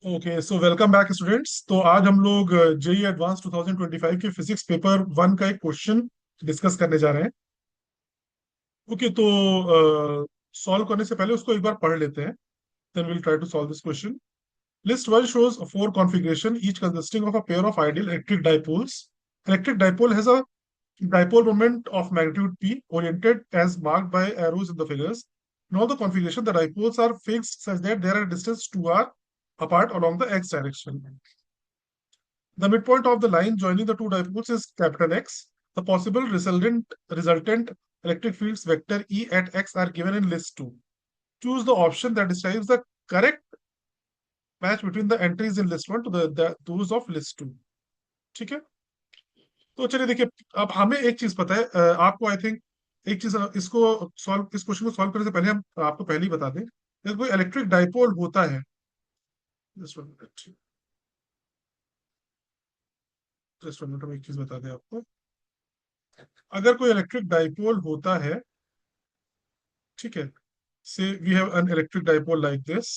Okay, so welcome back students. तो आज हम लोग जेई एडवांस 2025 के फिजिक्स पेपर वन का एक क्वेश्चन डिस्कस करने जा रहे हैं। ओके, तो सॉल्व करने से पहले उसको एक बार पढ़ लेते हैं। Then will try to solve this question. List one shows a four configuration, each consisting of a pair of ideal electric dipoles. Electric dipole has a dipole moment of magnitude p, oriented as marked by arrows in the figures. In all the configuration, the dipoles are fixed such that they are at a distance 2r apart along the x direction. The midpoint of the line joining the two dipoles is capital X. The possible resultant electric fields vector E at X are given in list 2. Choose the option that describes the correct match between the entries in list 1 to those of list 2. ठीक है। तो चलिए देखिए, अब हमें एक चीज पता है, आपको आई थिंक एक चीज, इस क्वेश्चन को सॉल्व करने से पहले हम आपको पहले ही बता दें, अगर कोई इलेक्ट्रिक डाइपोल होता है, जस्ट वन मिनट हम एक चीज बता दें आपको। अगर कोई इलेक्ट्रिक डाइपोल होता है, ठीक है, say we have an electric dipole like this,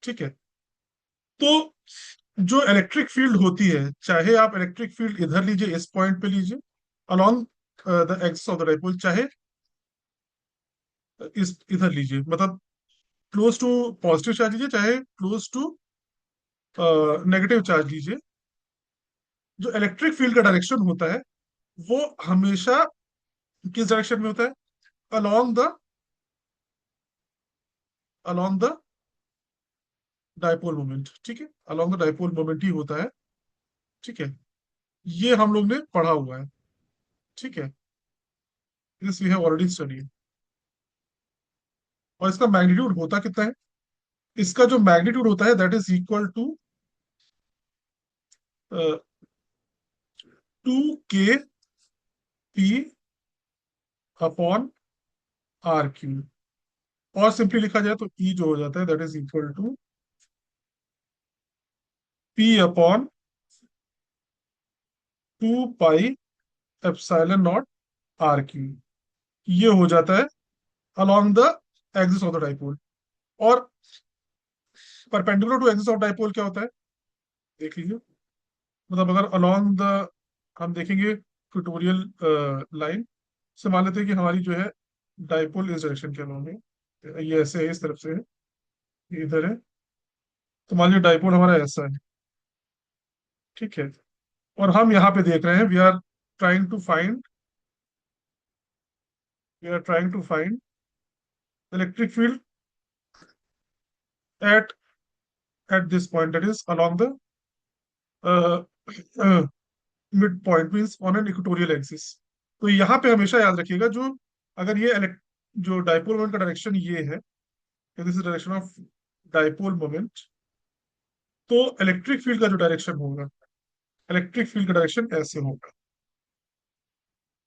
ठीक है। तो जो इलेक्ट्रिक फील्ड होती है, चाहे आप इलेक्ट्रिक फील्ड इधर लीजिए, इस पॉइंट पे लीजिए along the axis of the dipole, चाहे इस इधर लीजिए, मतलब क्लोज टू पॉजिटिव चार्ज लीजिए, चाहे क्लोज टू नेगेटिव चार्ज लीजिए, जो इलेक्ट्रिक फील्ड का डायरेक्शन होता है वो हमेशा किस डायरेक्शन में होता है? Along the along the dipole moment, ठीक है, अलोंग द डाइपोल मोमेंट ही होता है, ठीक है। ये हम लोग ने पढ़ा हुआ है, ठीक है, this we have already study. और इसका मैग्नीट्यूड होता कितना है? इसका जो मैग्नीट्यूड होता है that is equal to 2 k P upon R cube. और सिंपली लिखा जाए तो ई जो हो जाता है that is equal to P upon 2 pi epsilon not are cube. ये हो जाता है along the axis of the dipole. और perpendicular to axis of dipole क्या होता है, देख लीजिए। मतलब अगर अलोंग द, हम देखेंगे इक्वेटोरियल लाइन से, मान लेते हैं कि हमारी जो है डाइपोल इस डायरेक्शन के अलोंग है, ये ऐसे है, इस तरफ से है, ये इधर है। तो मान लीजिए डाइपोल हमारा ऐसा है, ठीक है। और हम यहाँ पे देख रहे हैं, trying to find we are trying to find electric field at at this point, that is along the mid point, means on an equatorial axis. तो यहाँ पे हमेशा याद रखिएगा, जो अगर ये जो डाइपोल मोमेंट का डायरेक्शन ये है, this is direction of dipole moment, तो इलेक्ट्रिक फील्ड का जो डायरेक्शन होगा, इलेक्ट्रिक फील्ड का डायरेक्शन ऐसे होगा,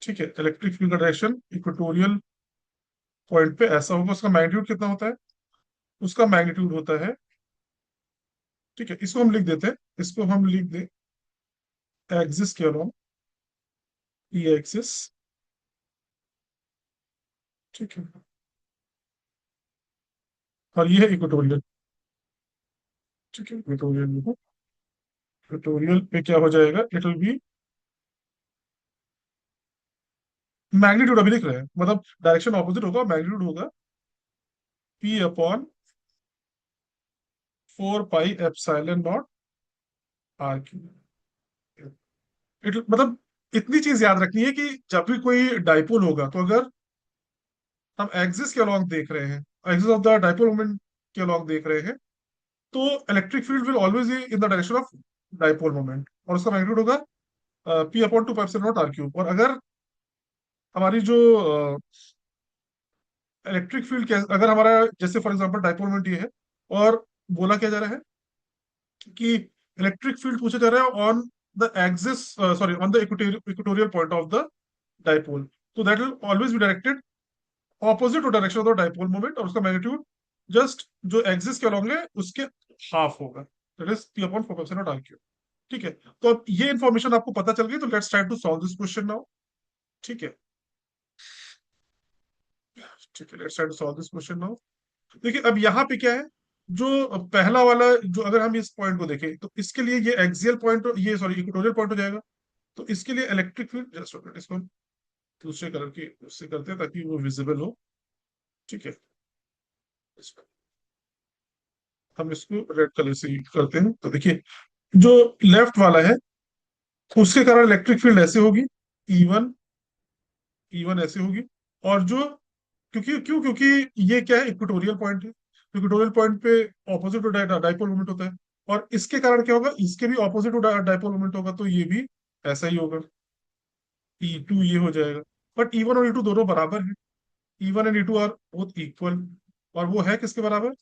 ठीक है। इलेक्ट्रिक फील्ड का डायरेक्शन इक्वेटोरियल पॉइंट पे ऐसा होगा। उसका मैग्नीट्यूड कितना होता है? उसका मैग्नीट्यूड होता है, ठीक है, इसको हम लिख देते हैं, इसको हम लिख दे एक्सिस के अलोंग, ये एक्सिस, ठीक है। और ये है इक्वेटोरियल, ठीक है, इक्वेटोरियल लिखो। इक्वेटोरियल पे क्या हो जाएगा? इट विल बी मैग्नीट्यूड, अभी लिख रहे हैं, मतलब डायरेक्शन ऑपोजिट होगा, मैग्नीट्यूड होगा P upon 4 pi epsilon not are cube. मतलब इतनी चीज याद रखनी है कि जब भी कोई डाइपोल होगा, तो अगर हम एक्सिस के अलॉन्ग देख रहे हैं, axis of the dipole moment के अलॉन्ग देख रहे हैं, तो electric field will always be in the direction of dipole moment, और उसका मैग्नीट्यूड होगा P upon 2 pi epsilon not are cube. और अगर हमारी जो इलेक्ट्रिक फील्ड, अगर हमारा जैसे फॉर एग्जांपल डाइपोल मोमेंट ये है, और बोला क्या जा रहा है कि इलेक्ट्रिक फील्ड पूछा जा रहा है on the axis, sorry, on the equatorial point of the dipole, तो that will always be directed opposite to direction of the dipole moment, और उसका मैग्नीट्यूड जस्ट जो एक्सिस के अलॉन्ग है उसके हाफ होगा, that is P upon 4 naught are cube, ठीक है। तो अब ये इंफॉर्मेशन आपको पता चल गई, तो let's try to solve this question now, ठीक है। ठीक है, let's try to solve this question now. देखिए अब यहाँ पे क्या है, जो पहला वाला, जो अगर हम इस पॉइंट को देखें तो इसके लिए ये एक्सियल पॉइंट, ये सॉरी इक्वेटोरियल पॉइंट हो जाएगा। तो इसके लिए इलेक्ट्रिक फील्ड, जस्ट इसको हम दूसरे कलर की उससे करते हैं ताकि वो विजिबल हो। ठीक है, इसको हम इसको रेड कलर से करते हैं। तो देखिए जो लेफ्ट वाला है उसके कारण इलेक्ट्रिक फील्ड ऐसे होगी, ई वन ऐसे होगी। और जो, क्योंकि ये क्या है, इक्वेटोरियल पॉइंट है, इक्वेटोरियल पॉइंट पे ऑपोजिट डाइपोल मोमेंट होता है। और इसके कारण क्या होगा, इसके भी ऑपोजिट डाइपोल मोमेंट होगा, तो ये भी ऐसा ही होगा, ई टू ये हो जाएगा। बट ई वन और ई टू दोनों बराबर है, E one and E two are both equal. और वो है किसके बराबर,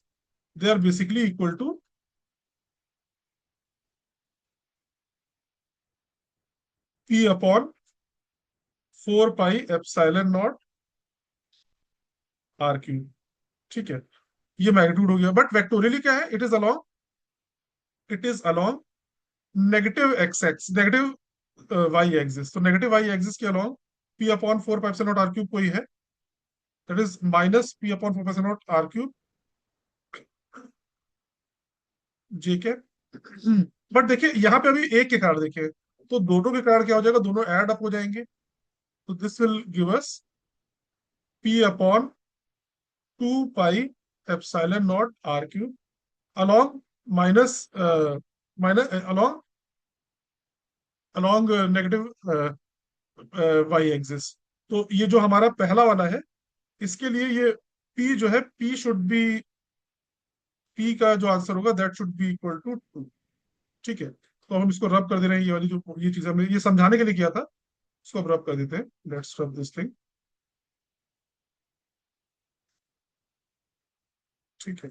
they are basically equal to P upon 4 pi epsilon not are cube. ठीक है, ये मैग्नीट्यूड हो गया। बट वेक्टोरियली क्या है, it is along negative X X, negative Y axis. तो नेगेटिव वाई एक्सिस के along P upon 4 pi epsilon not are cube कोई है, that is minus P upon 4 pi epsilon not are cube J के। But देखिए यहाँ पे अभी एक के कारण देखिए, तो दोनों के कारण क्या हो जाएगा, दोनों ऐड अप हो जाएंगे। तो this will give us P upon 2 pi epsilon not are cube along minus minus along along negative Y axis. तो ये जो हमारा पहला वाला है, इसके लिए ये P जो है, P का जो आंसर होगा that should be equal to 2। ठीक है, तो हम इसको रब कर दे रहे हैं, ये वाली जो ये चीज हमने ये समझाने के लिए किया था, इसको अब रब कर देते हैं। Let's rub this thing. ठीक है,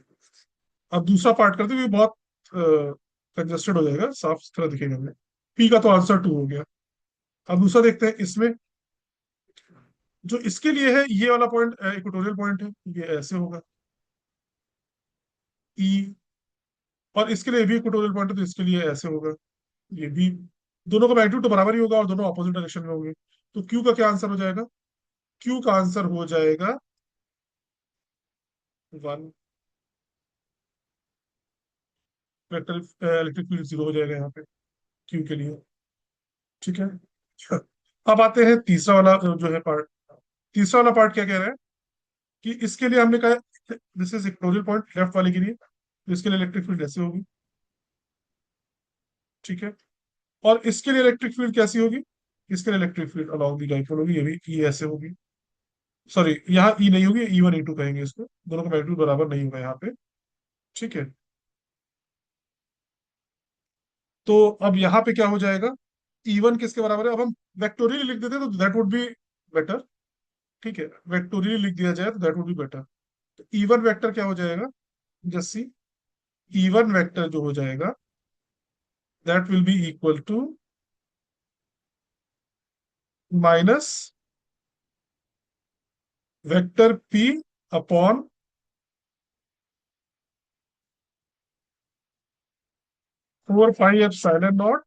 अब दूसरा पार्ट करते हुए बहुत कंजस्टेड हो जाएगा, साफ सुथरा दिखेगा हमें। P का तो आंसर 2 हो गया। अब दूसरा देखते हैं इसमें, जो इसके लिए है ये वाला पॉइंट इक्वेटोरियल पॉइंट है, ये ऐसे होगा ई। और इसके लिए भी इक्वेटोरियल पॉइंट है, तो इसके लिए ऐसे होगा, ये भी। दोनों का मैग्नीट्यूड तो बराबर ही होगा और दोनों ऑपोजिट डायरेक्शन में होंगे। तो क्यू का क्या आंसर हो जाएगा, क्यू का आंसर हो जाएगा 1। वेक्टर इलेक्ट्रिक फील्ड 0 हो जाएगा यहाँ पे क्यू के लिए। ठीक है, अब आते हैं तीसरा वाला जो है पार्ट। तीसरा वाला पार्ट क्या कह रहा है कि इसके लिए हमने कहा this is equatorial point left वाले के लिए, तो इसके लिए इलेक्ट्रिक फील्ड ऐसे होगी। ठीक है, और इसके लिए इलेक्ट्रिक फील्ड कैसी होगी, इसके लिए electric field along the dipole होगी, ये भी ई ऐसे होगी। सॉरी, यहाँ ई नहीं होगी, ई वन ई टू कहेंगे इसको, दोनों का मैग्नीट्यूड बराबर नहीं होगा यहाँ पे। ठीक है, तो अब यहाँ पे क्या हो जाएगा, ई वन किसके बराबर है, अब हम वेक्टोरियल लिख देते तो दैट वुड बी बेटर। ठीक है, वेक्टोरियल लिख दिया जाए तो दैट वुड बी बेटर। तो ई वन वेक्टर क्या हो जाएगा, just see, E one vector जो हो जाएगा that will be equal to minus vector P upon 4 pi epsilon not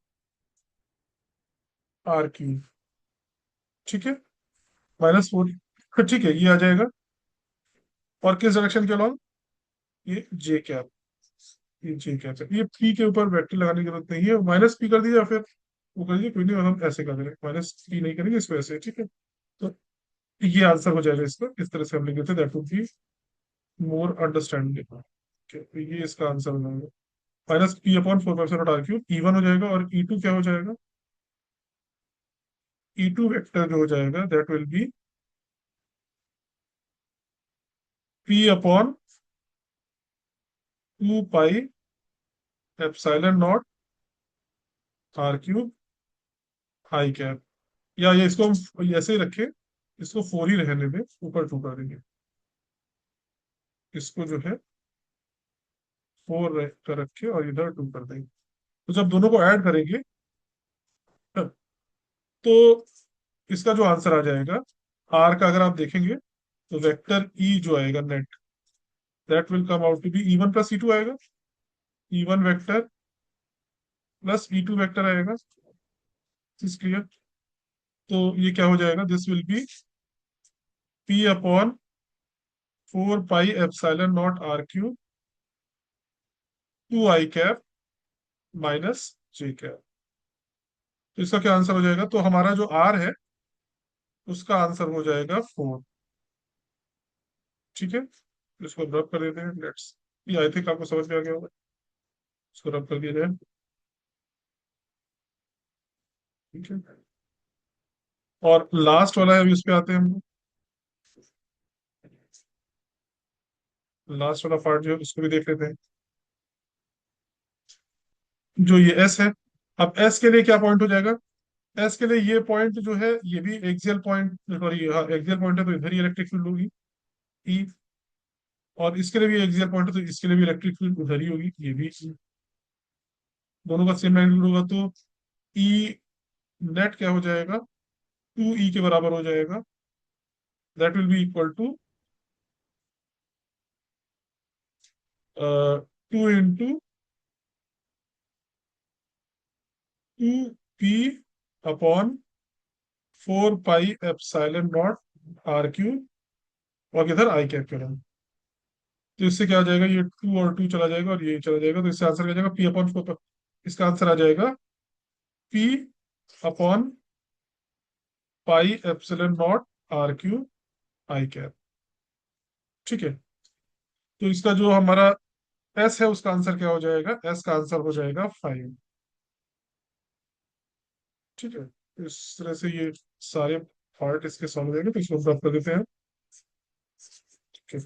are cube. ठीक है, -4। ठीक है, ये आ जाएगा। और किस डायरेक्शन के अलॉन्ग, ये जे कैप, ये जे कैप है, ये पी के ऊपर वेक्टर लगाने की जरूरत नहीं है, माइनस पी कर दीजिए या फिर वो कर दीजिए, कोई नहीं, हम ऐसे कर देंगे, माइनस पी नहीं करेंगे इसको, ऐसे। ठीक है, तो ये आंसर हो जाएगा इसका, इस तरह से हम लिख देते, that would be more understanding. तो ये इसका आंसर हो जाएगा, -P/4 ई वन हो जाएगा। और ई टू क्या हो जाएगा, ई टू वेक्टर जो हो जाएगा that will be P/2 pi epsilon not are cube I cap. या ये इसको हम ऐसे ही रखें, इसको 4 ही रहने दें, ऊपर 2 कर देंगे, इसको जो है 4 कर रखे और इधर 2 कर देंगे। तो जब दोनों को ऐड करेंगे तो इसका जो आंसर आ जाएगा आर का, अगर आप देखेंगे तो वेक्टर ई जो आएगा net, that will come out to be E one plus E two आएगा, E one vector plus E two vector आएगा। इज क्लियर, तो ये क्या हो जाएगा, this will be P upon 4 pi epsilon not r³ 2 i cap -j cap. तो इसका क्या आंसर हो जाएगा? तो हमारा जो आर है उसका आंसर हो जाएगा 4। ठीक है, इसको रब कर देते हैं। लेट्स, ये आई थिंक आपको समझ में आ गया होगा। इसको रब कर दिया जाए। ठीक है, और लास्ट वाला है, अभी उस पे आते हैं हम। लास्ट वाला पार्ट जो है उसको भी देख लेते हैं, जो ये एस है। अब एस के लिए क्या पॉइंट हो जाएगा? एस के लिए ये पॉइंट जो है ये भी axial point, sorry axial point है तो इधर ही इलेक्ट्रिक फील्ड होगी ई। और इसके लिए भी एक्सियल पॉइंट है तो इसके लिए भी इलेक्ट्रिक फील्ड उधर ही होगी, ये भी E। दोनों का सेम मैग्नीट्यूड होगा तो ई नेट क्या हो जाएगा? 2E के बराबर हो जाएगा। That will be equal to 2 × 2P/4 pi epsilon not r³ और किधर आई कैप के नाम। तो इससे क्या आ जाएगा? ये 2 और 2 चला जाएगा और ये चला जाएगा, तो इससे आंसर क्या आ जाएगा? P/4। इसका आंसर आ जाएगा P/पाई epsilon not r³ I cap. ठीक है, तो इसका जो हमारा एस है उसका आंसर क्या हो जाएगा? एस का आंसर हो जाएगा 5। ठीक है, इस तरह से ये सारे पार्ट इसके सॉल्व हो जाएंगे। तो इसको प्राप्त कर देते हैं। ठीक है,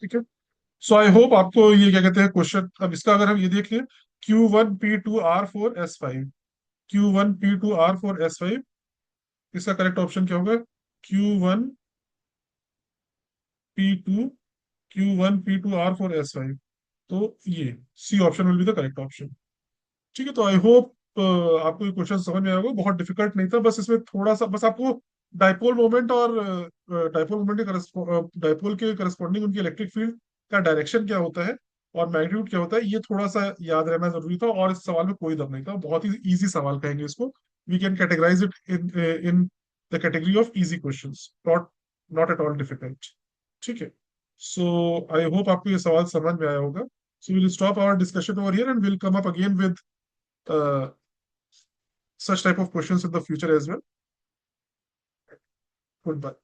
ठीक है। सो आई होप आपको ये क्या कहते हैं क्वेश्चन। अब इसका अगर हम ये देख लें, Q1P2R4S5, Q1P2R4S5, इसका करेक्ट ऑप्शन क्या होगा? Q1P2, Q1P2R4S5। तो ये C option will be the correct option. ठीक है, तो आई होप आपको ये क्वेश्चन समझ में आया होगा। बहुत डिफिकल्ट नहीं था, बस इसमें थोड़ा सा बस आपको डाइपोल मोमेंट और डाइपोल मोमेंट के डाइपोल के करस्पॉन्डिंग उनकी इलेक्ट्रिक फील्ड का डायरेक्शन क्या होता है और मैग्नीट्यूड क्या होता है, ये थोड़ा सा याद रहना जरूरी था। और इस सवाल में कोई दम नहीं था, बहुत ही इजी सवाल कहेंगे इसको। We can categorize it in the category of easy questions, not not at all difficult. ठीक है, सो आई होप आपको ये सवाल समझ में आया होगा। So we'll stop our discussion over here and we'll come up again with uh, such type of questions in the future as well. Goodbye.